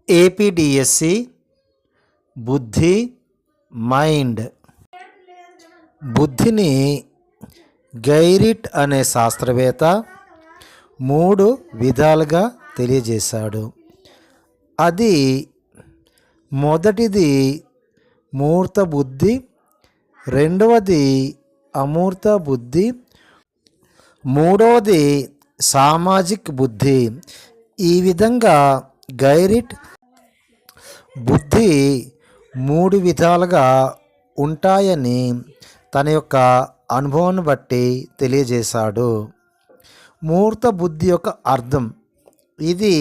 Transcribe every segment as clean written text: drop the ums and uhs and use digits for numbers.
APDSC బుద్ధి mind. బుద్ధిని గైరిట్ అనే శాస్త్రవేత్త 3 విధాలుగా తెలియజేశాడు. అది మొదటిది మూర్త బుద్ధి, రెండవది అమూర్త బుద్ధి, మూడవది సామాజిక బుద్ధి. ఈ విధంగా గైరిట్ బుద్ధి 3 విధాలుగా ఉంటాయని తన యొక్క అనుభవాన్ని బట్టి తెలియజేశాడు. మూర్త బుద్ధి యొక్క అర్థం, ఇది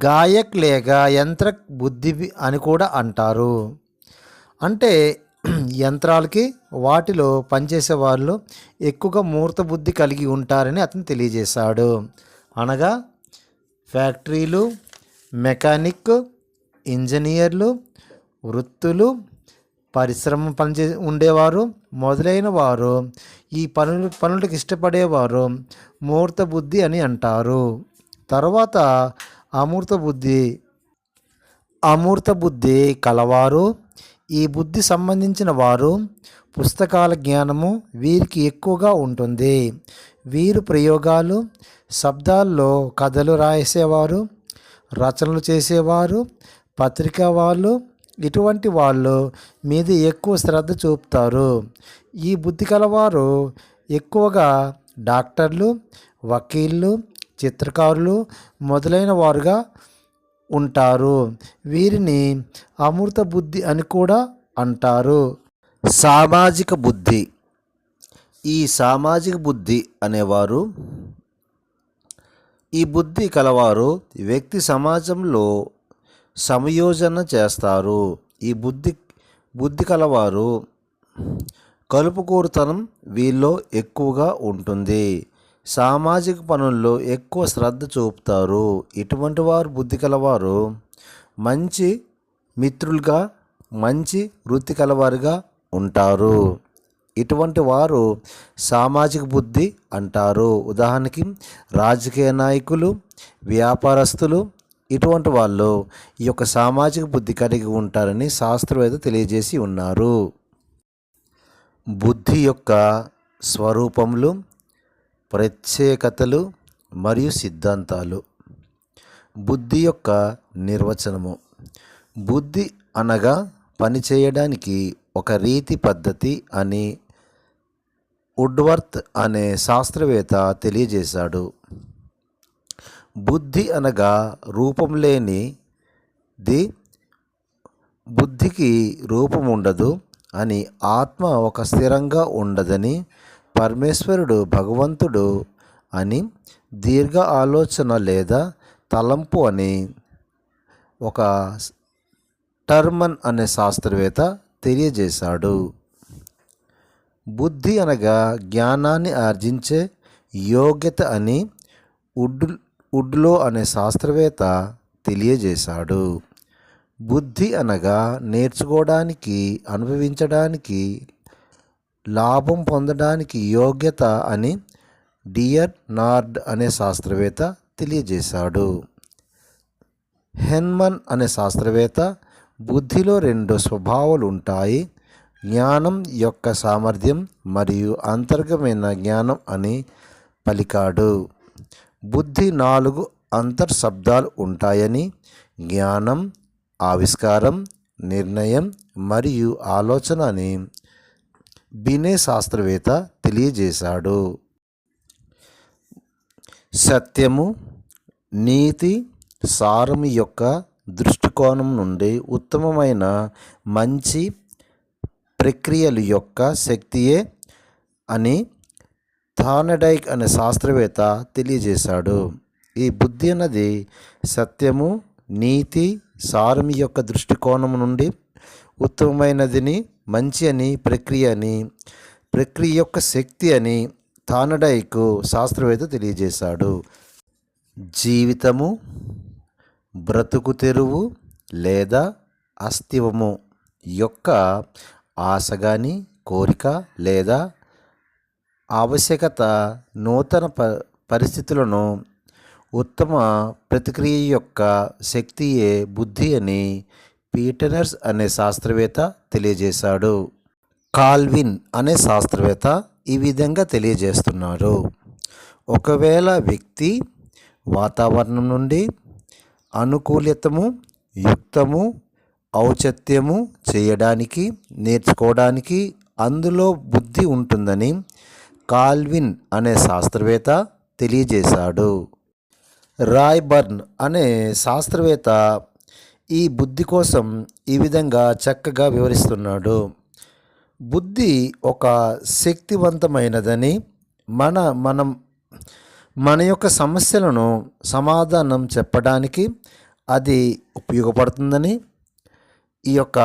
గాయక్ లేక యంత్రక్ బుద్ధి అని కూడా అంటారు. అంటే యంత్రాలకి వాటిలో పనిచేసే వాళ్ళు ఎక్కువగా మూర్త బుద్ధి కలిగి ఉంటారని అతను తెలియజేశాడు. అనగా ఫ్యాక్టరీలు, మెకానిక్, ఇంజనీర్లు, వృత్తులు, పరిశ్రమ ఉండేవారు మొదలైన వారు ఈ పనులకు ఇష్టపడేవారు మూర్త బుద్ధి అని అంటారు. తర్వాత అమూర్త బుద్ధి కలవారు. ఈ బుద్ధి సంబంధించిన వారు పుస్తకాల జ్ఞానము వీరికి ఎక్కువగా ఉంటుంది. వీరు ప్రయోగాలు, శబ్దాల్లో కథలు రాసేవారు, రచనలు చేసేవారు, పత్రికా వాళ్ళు, ఇటువంటి వాళ్ళు మీద ఎక్కువ శ్రద్ధ చూపుతారు. ఈ బుద్ధి కలవారు ఎక్కువగా డాక్టర్లు, వకీళ్ళు, చిత్రకారులు మొదలైన వారుగా ఉంటారు. వీరిని అమూర్త బుద్ధి అని కూడా అంటారు. సామాజిక బుద్ధి. ఈ సామాజిక బుద్ధి అనేవారు, ఈ బుద్ధి కలవారు వ్యక్తి సమాజంలో సమయోజన చేస్తారు. ఈ బుద్ధి కలవారు కలుపుకోరుతనం వీళ్ళలో ఎక్కువగా ఉంటుంది. సామాజిక పనుల్లో ఎక్కువ శ్రద్ధ చూపుతారు. ఇటువంటి వారు బుద్ధి కలవారు మంచి మిత్రులుగా, మంచి వృత్తి కలవారుగా ఉంటారు. ఇటువంటి వారు సామాజిక బుద్ధి అంటారు. ఉదాహరణకి రాజకీయ నాయకులు, వ్యాపారస్తులు, ఇటువంటి వాళ్ళు ఈ యొక్క సామాజిక బుద్ధి కలిగి ఉంటారని శాస్త్రవేత్త తెలియజేసి ఉన్నారు. బుద్ధి యొక్క స్వరూపములు, ప్రత్యేకతలు మరియు సిద్ధాంతాలు. బుద్ధి యొక్క నిర్వచనము. బుద్ధి అనగా పనిచేయడానికి ఒక రీతి పద్ధతి అని వుడ్వర్త్ అనే శాస్త్రవేత్త తెలియజేశాడు. బుద్ధి అనగా రూపం లేనిది, బుద్ధికి రూపం ఉండదు అని, ఆత్మ ఒక స్థిరంగా ఉండదని, పరమేశ్వరుడు భగవంతుడు అని, దీర్ఘ ఆలోచన లేదా తలంపు అని ఒక టర్మన్ అనే శాస్త్రవేత్త తెలియజేశాడు. బుద్ధి అనగా జ్ఞానాన్ని ఆర్జించే యోగ్యత అని వుడ్లో అనే శాస్త్రవేత్త తెలియజేశాడు. బుద్ధి అనగా నేర్చుకోవడానికి, అనుభవించడానికి, లాభం పొందడానికి యోగ్యత అని డియర్ నార్డ్ అనే శాస్త్రవేత్త తెలియజేశాడు. హెన్మన్ అనే శాస్త్రవేత్త బుద్ధిలో 2 స్వభావాలు ఉంటాయి, జ్ఞానం యొక్క సామర్థ్యం మరియు అంతర్గతమైన జ్ఞానం అని పలికాడు. బుద్ధి 4 అంతర్శబ్దాలు ఉంటాయని, జ్ఞానం, ఆవిష్కారం, నిర్ణయం మరియు ఆలోచన అని బినే శాస్త్రవేత్త తెలియజేశాడు. సత్యము, నీతి, సారం యొక్క దృష్టికోణం నుండి ఉత్తమమైన మంచి ప్రక్రియల యొక్క శక్తియే అని థార్నడైక్ అనే శాస్త్రవేత్త తెలియజేశాడు. ఈ బుద్ధి అన్నది సత్యము, నీతి, సారం యొక్క దృష్టికోణం నుండి ఉత్తమమైనదిని, మంచి అని, ప్రక్రియ యొక్క శక్తి అని థార్నడైక్ శాస్త్రవేత్త తెలియజేశాడు. జీవితము, బ్రతుకు తెరువు లేదా అస్తిత్వము యొక్క ఆశ కానీ, కోరిక లేదా ఆవశ్యకత నూతన పరిస్థితులను ఉత్తమ ప్రతిక్రియ యొక్క శక్తియే బుద్ధి అని పీటర్స్ అనే శాస్త్రవేత్త తెలియజేశాడు. కాల్విన్ అనే శాస్త్రవేత్త ఈ విధంగా తెలియజేస్తున్నాడు. ఒకవేళ వ్యక్తి వాతావరణం నుండి అనుకూలితము, యుక్తము, ఔచిత్యము చేయడానికి, నేర్చుకోవడానికి అందులో బుద్ధి ఉంటుందని కాల్విన్ అనే శాస్త్రవేత్త తెలియజేశాడు. రాయ్బర్న్ అనే శాస్త్రవేత్త ఈ బుద్ధి కోసం ఈ విధంగా చక్కగా వివరిస్తున్నాడు. బుద్ధి ఒక శక్తివంతమైనదని, మనం మన యొక్క సమస్యలను సమాధానం చెప్పడానికి అది ఉపయోగపడుతుందని, ఈ యొక్క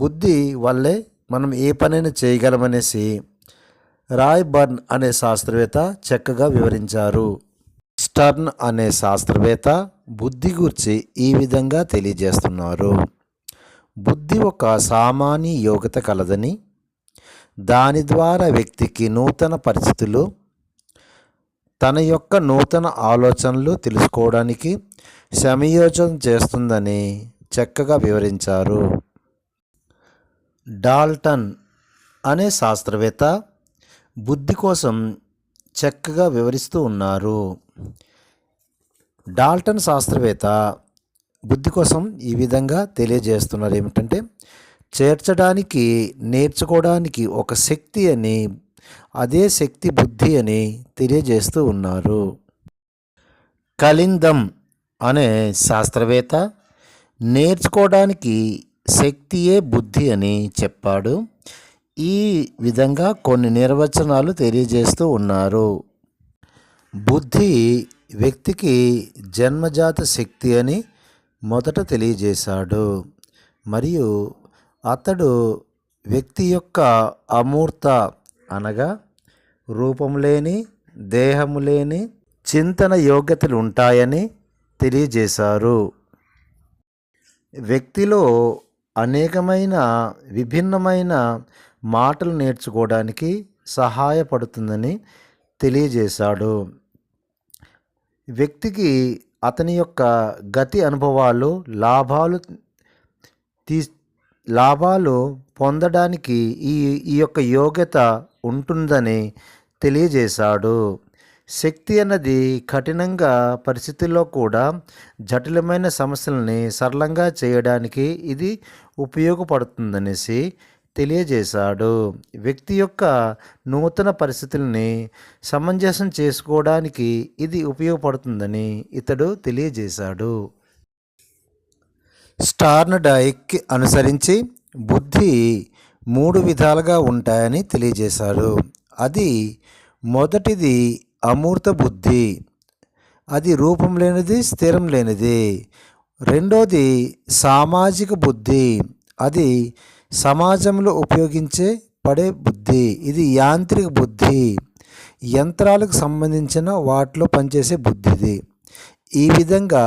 బుద్ధి వల్లే మనం ఏ పనైనా చేయగలమనేసి రాయ్బర్న్ అనే శాస్త్రవేత్త చక్కగా వివరించారు. స్టర్న్ అనే శాస్త్రవేత్త బుద్ధి గురించి ఈ విధంగా తెలియజేస్తున్నారు. బుద్ధి ఒక సామాన్య యోగ్యత కలదని, దాని ద్వారా వ్యక్తికి నూతన పరిస్థితులు, తన యొక్క నూతన ఆలోచనలు తెలుసుకోవడానికి సమయోజన చేస్తుందని చక్కగా వివరించారు. డాల్టన్ అనే శాస్త్రవేత్త బుద్ధి కోసం చక్కగా వివరిస్తూ ఉన్నారు. డాల్టన్ శాస్త్రవేత్త బుద్ధి కోసం ఈ విధంగా తెలియజేస్తున్నారు. ఏమిటంటే, చేర్చడానికి, నేర్చుకోవడానికి ఒక శక్తి అని, అదే శక్తి బుద్ధి అని తెలియజేస్తూ ఉన్నారు. కలిందం అనే శాస్త్రవేత్త నేర్చుకోవడానికి శక్తియే బుద్ధి అని చెప్పాడు. ఈ విధంగా కొన్ని నిర్వచనాలు తెలియజేస్తూ ఉన్నారు. బుద్ధి వ్యక్తికి జన్మజాత శక్తి అని మొదట తెలియజేశాడు. మరియు అతడు వ్యక్తి యొక్క అమూర్త అనగా రూపం లేని, దేహము లేని చింతన యోగ్యతలు ఉంటాయని తెలియజేశారు. వ్యక్తిలో అనేకమైన విభిన్నమైన మాటలు నేర్చుకోవడానికి సహాయపడుతుందని తెలియజేశాడు. వ్యక్తికి అతని యొక్క గతి అనుభవాలు, లాభాలు పొందడానికి ఈ యొక్క యోగ్యత ఉంటుందని తెలియజేశాడు. శక్తి అన్నది కఠినంగా పరిస్థితుల్లో కూడా జటిలమైన సమస్యలని సరళంగా చేయడానికి ఇది ఉపయోగపడుతుందనేసి తెలియజేశాడు. వ్యక్తి యొక్క నూతన పరిస్థితుల్ని సమంజసం చేసుకోవడానికి ఇది ఉపయోగపడుతుందని ఇతడు తెలియజేశాడు. స్టార్న్డైక్ అనుసరించి బుద్ధి 3 విధాలుగా ఉంటాయని తెలియజేశారు. అది మొదటిది అమూర్త బుద్ధి, అది రూపం లేనిది, స్థిరం లేనిది. రెండోది సామాజిక బుద్ధి, అది సమాజంలో ఉపయోగించే పడే బుద్ధి, ఇది యాంత్రిక బుద్ధి, యంత్రాలకు సంబంధించిన వాటిలో పనిచేసే బుద్ధిది. ఈ విధంగా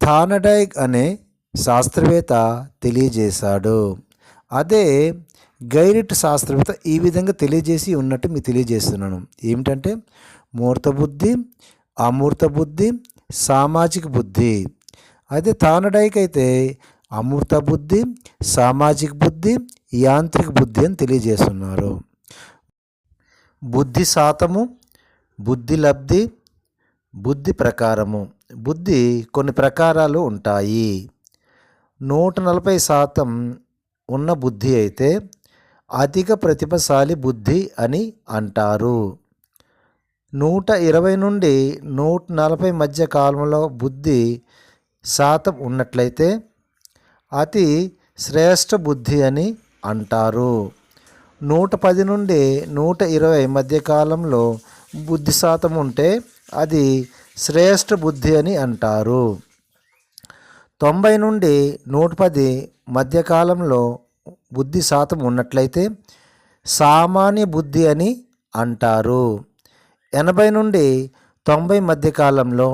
థార్న్డైక్ అనే శాస్త్రవేత్త తెలియజేశాడు. అదే గైరిట్ శాస్త్రవేత్త ఈ విధంగా తెలియజేసి ఉన్నట్టు మీకు తెలియజేస్తున్నాను. ఏమిటంటే, మూర్త బుద్ధి, అమూర్త బుద్ధి, సామాజిక బుద్ధి. అదే థార్న్డైక్ అయితే అమూర్త బుద్ధి, సామాజిక బుద్ధి, యాంత్రిక బుద్ధి అని తెలియజేస్తున్నారు. బుద్ధి శాతము, బుద్ధి లబ్ధి, బుద్ధి ప్రకారము. బుద్ధి కొన్ని ప్రకారాలు ఉంటాయి. 140% ఉన్న బుద్ధి అయితే అధిక ప్రతిభాశాలి బుద్ధి అని అంటారు. 120 నుండి 140 మధ్య కాలంలో బుద్ధి శాతం ఉన్నట్లయితే అతి శ్రేష్ఠ బుద్ధి అని అంటారు. 110 నుండి 120 మధ్య కాలంలో బుద్ధి శాతం ఉంటే అది శ్రేష్ఠ బుద్ధి అని అంటారు. 90 నుండి 110 మధ్యకాలంలో బుద్ధి శాతం ఉన్నట్లయితే సామాన్య బుద్ధి అని అంటారు. 80 నుండి 90 మధ్యకాలంలో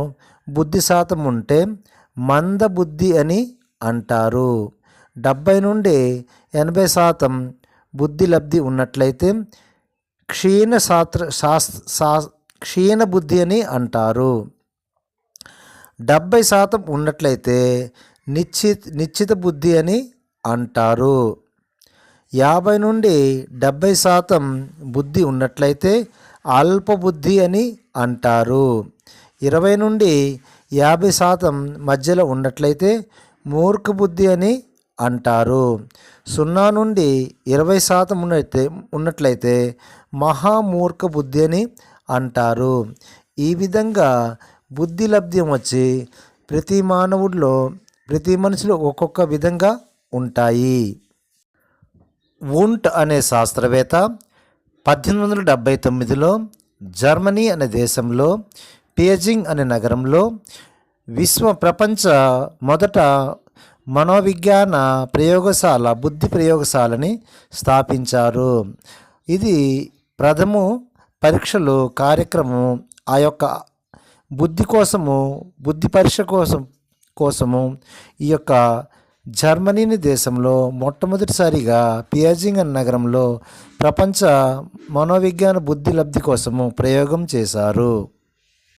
బుద్ధి శాతం ఉంటే మంద బుద్ధి అని అంటారు. 70 నుండి 80% బుద్ధి లబ్ధి ఉన్నట్లయితే క్షీణ బుద్ధి అని అంటారు. 70% ఉన్నట్లయితే నిశ్చిత బుద్ధి అని అంటారు. 50 నుండి 70% బుద్ధి ఉన్నట్లయితే అల్ప బుద్ధి అని అంటారు. 20 నుండి 50% మధ్యలో ఉన్నట్లయితే మూర్ఖ బుద్ధి అని అంటారు. 0 నుండి 20% ఉన్నట్లయితే మహామూర్ఖ బుద్ధి అని అంటారు. ఈ విధంగా బుద్ధి లబ్ధ్యం వచ్చి ప్రతి మనిషిలో ఒక్కొక్క విధంగా ఉంటాయి. వుంట్ అనే శాస్త్రవేత్త 1879లో జర్మనీ అనే దేశంలో పియజింగ్ అనే నగరంలో ప్రపంచ మొదట మనోవిజ్ఞాన బుద్ధి ప్రయోగశాలని స్థాపించారు. ఇది ప్రథమ పరీక్షలు కార్యక్రమం ఆ యొక్క బుద్ధి పరీక్ష కోసము ఈ యొక్క జర్మనీ దేశంలో మొట్టమొదటిసారిగా పియాజింగ్ అనే నగరంలో ప్రపంచ మనోవిజ్ఞాన బుద్ధి లబ్ధి కోసము ప్రయోగం చేశారు.